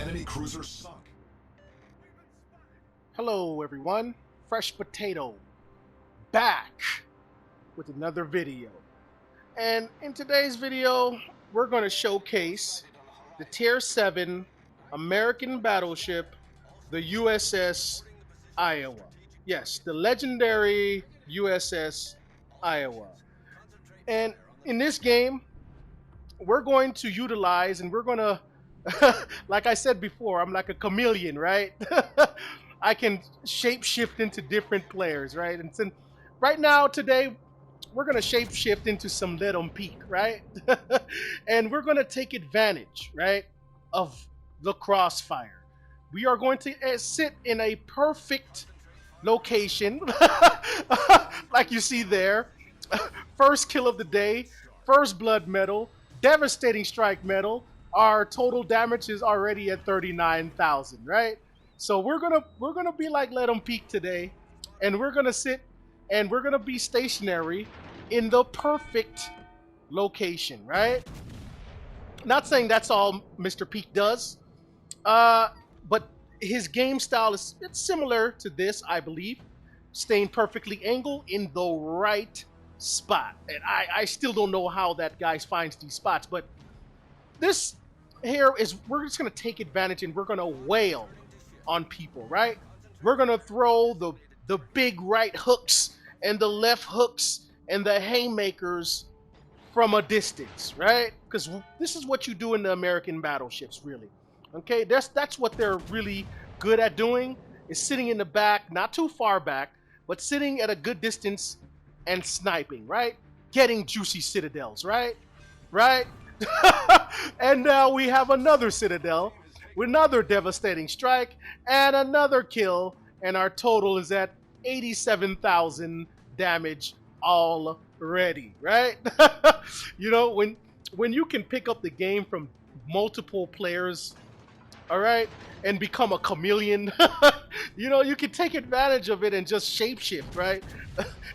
Enemy cruiser sunk. Hello everyone, Fresh Potato, back with another video. And in today's video, we're going to showcase the Tier 7 American battleship, the USS Iowa. Yes, the legendary USS Iowa. And in this game, we're going to utilize, and we're going to, like I said before, I'm like a chameleon, right? I can shapeshift into different players, right? And so right now, today, we're going to shapeshift into some Let 'em Peek, right? And we're going to take advantage, right, of the Crossfire. We are going to sit in a perfect location, like you see there. First kill of the day, first blood medal, devastating strike medal. Our total damage is already at 39,000, right? So we're gonna be like Let 'em Peek today, and we're gonna sit and we're gonna be stationary in the perfect location, right? Not saying that's all Mr. Peek does, but his game style it's similar to this, I believe. Staying perfectly angled in the right spot, and I still don't know how that guy finds these spots, but this here is we're just gonna take advantage and we're gonna wail on people, right? We're gonna throw the big right hooks and the left hooks and the haymakers from a distance, right? Because this is what you do in the American battleships, really. Okay, that's what they're really good at doing, is sitting in the back, not too far back, but sitting at a good distance and sniping, right? Getting juicy citadels, right? Right? And now we have another citadel with another devastating strike and another kill, and our total is at 87,000 damage already, right? You know, when you can pick up the game from multiple players, all right, and become a chameleon, you know, you can take advantage of it and just shapeshift, right?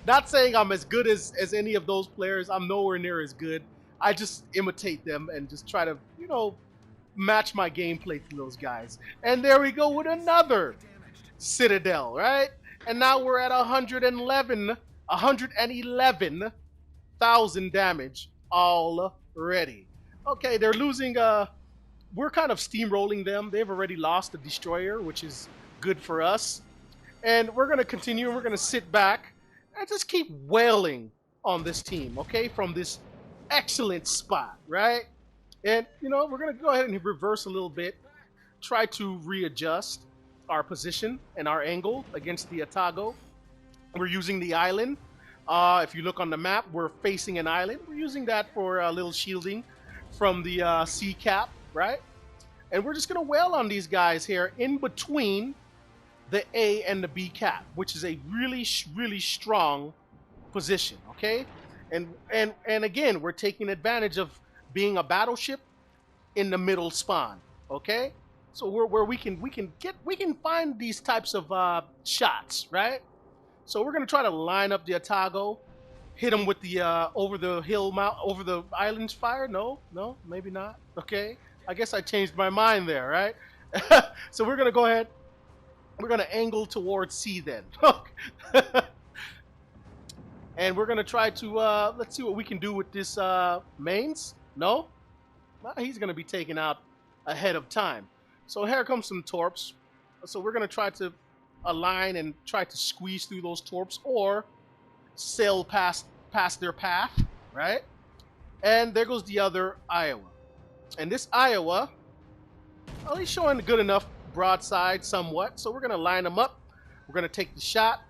Not saying I'm as good as any of those players. I'm nowhere near as good. I just imitate them and just try to, you know, match my gameplay to those guys. And there we go with another citadel, right? And now we're at 111,000 damage already. Okay, they're losing. We're kind of steamrolling them. They've already lost the destroyer, which is good for us. And we're gonna continue. We're gonna sit back and just keep wailing on this team, okay, from this excellent spot, right? And, you know, we're going to go ahead and reverse a little bit, try to readjust our position and our angle against the Otago. We're using the island. If you look on the map, we're facing an island. We're using that for a little shielding from the sea cap, right? And we're just going to wail on these guys here in between the A and the B cap, which is a really, really strong position, okay? And again, we're taking advantage of being a battleship in the middle spawn, okay? So where we can find these types of shots, right? So we're gonna try to line up the Otago, hit them with the over the island's fire. No, maybe not. Okay, I guess I changed my mind there, right? So we're gonna go ahead. We're gonna angle towards C then. And we're gonna try to let's see what we can do with this mains. No, well, he's gonna be taken out ahead of time. So here comes some torps. So we're gonna try to align and try to squeeze through those torps or sail past their path, right? And there goes the other Iowa. And this Iowa, well, he's showing a good enough broadside somewhat. So we're gonna line them up. We're gonna take the shot.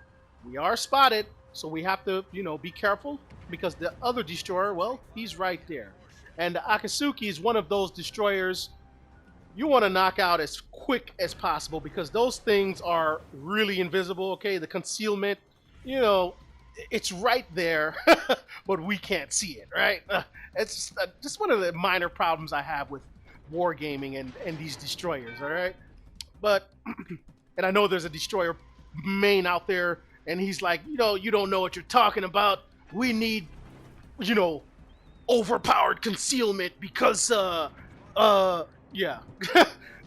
We are spotted. So we have to, you know, be careful because the other destroyer, well, he's right there. And the Akatsuki is one of those destroyers you want to knock out as quick as possible because those things are really invisible, okay? The concealment, you know, it's right there, but we can't see it, right? It's just one of the minor problems I have with wargaming and these destroyers, all right? But, and I know there's a destroyer main out there and he's like, you know, you don't know what you're talking about. We need, you know, overpowered concealment because, yeah.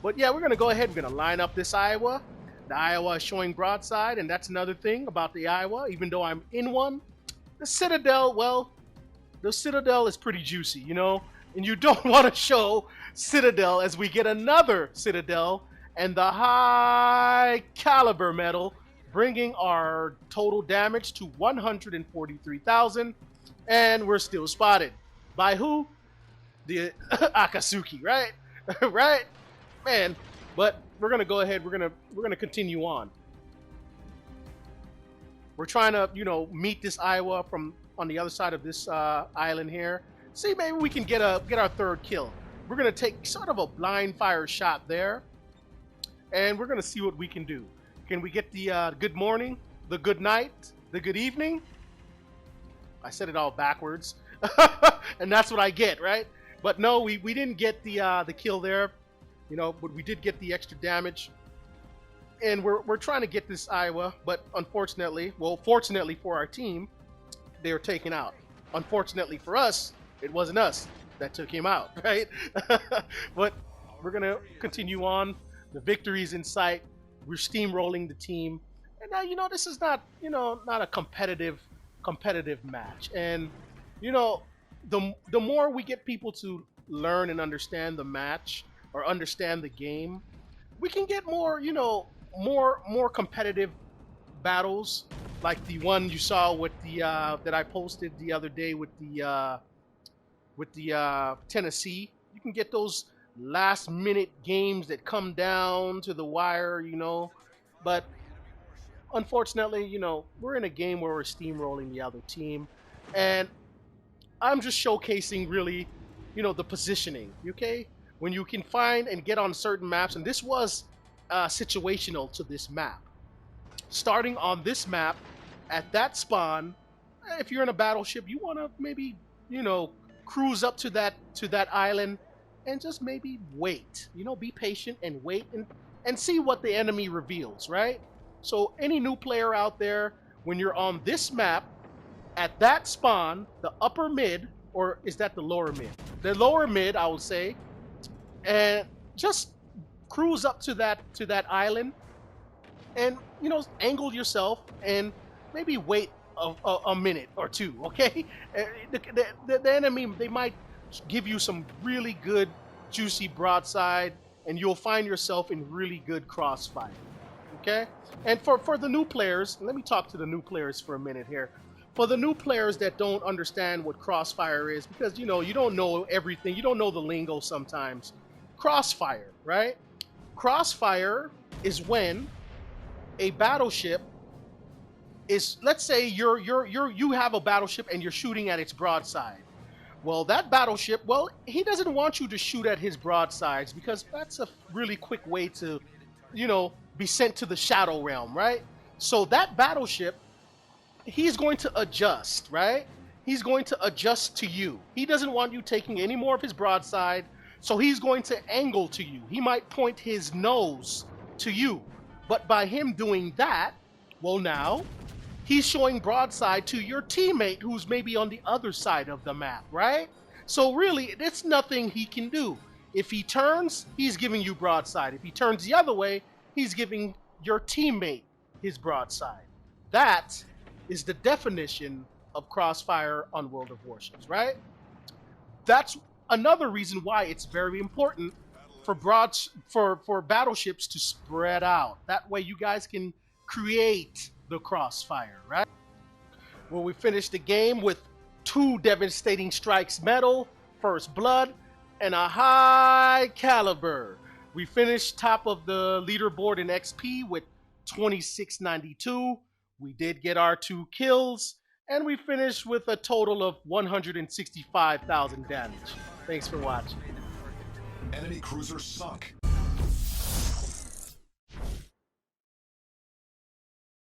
But yeah, we're gonna go ahead. We're gonna line up this Iowa. The Iowa is showing broadside, and that's another thing about the Iowa. Even though I'm in one, the Citadel, well, the Citadel is pretty juicy, you know? And you don't want to show Citadel as we get another Citadel and the high caliber medal, bringing our total damage to 143,000. And we're still spotted. By who? The Akatsuki, right? Right? Man, but we're gonna go ahead, we're gonna continue on. We're trying to, you know, meet this Iowa from on the other side of this island here. See, maybe we can get our third kill. We're gonna take sort of a blind fire shot there, and we're gonna see what we can do. Can we get the good morning, the good night, the good evening? I said it all backwards, and that's what I get, right? But no, we didn't get the kill there, you know, but we did get the extra damage. And we're trying to get this Iowa, but unfortunately, well, fortunately for our team, they were taken out. Unfortunately for us, it wasn't us that took him out, right? But we're gonna continue on. The victory's in sight. We're steamrolling the team, and now, you know, this is not, you know, not a competitive match. And you know, the more we get people to learn and understand the match or understand the game, we can get more, you know, more competitive battles, like the one you saw with the that I posted the other day with the Tennessee. You can get those last minute games that come down to the wire, you know. But unfortunately, you know, we're in a game where we're steamrolling the other team, and I'm just showcasing really, you know, the positioning. Okay, when you can find and get on certain maps, and this was situational to this map. Starting on this map, at that spawn, if you're in a battleship, you want to maybe, you know, cruise up to that island and just maybe wait. You know, be patient and wait and see what the enemy reveals, right? So any new player out there, when you're on this map, at that spawn, the upper mid, or is that the lower mid? The lower mid, I would say, and just cruise up to that island, and, you know, angle yourself and maybe wait a minute or two. Okay, the enemy, they might give you some really good juicy broadside, and you'll find yourself in really good crossfire. Okay, and for the new players, let me talk to the new players for a minute here. For the new players that don't understand what crossfire is, because, you know, you don't know everything, you don't know the lingo sometimes. Crossfire, right? Crossfire is when a battleship is, let's say you have a battleship and you're shooting at its broadside. Well, that battleship, well, he doesn't want you to shoot at his broadsides, because that's a really quick way to, you know, be sent to the shadow realm, right? So that battleship, he's going to adjust, right? He's going to adjust to you. He doesn't want you taking any more of his broadside, so he's going to angle to you. He might point his nose to you. But by him doing that, well, now he's showing broadside to your teammate who's maybe on the other side of the map, right? So really, it's nothing he can do. If he turns, he's giving you broadside. If he turns the other way, he's giving your teammate his broadside. That is the definition of Crossfire on World of Warships, right? That's another reason why it's very important for battleships to spread out. That way you guys can create the crossfire, right? Well, we finished the game with 2 devastating strikes medal, first blood, and a high caliber. We finished top of the leaderboard in XP with 2692. We did get our 2 kills, and we finished with a total of 165,000 damage. Thanks for watching. Enemy cruiser sunk.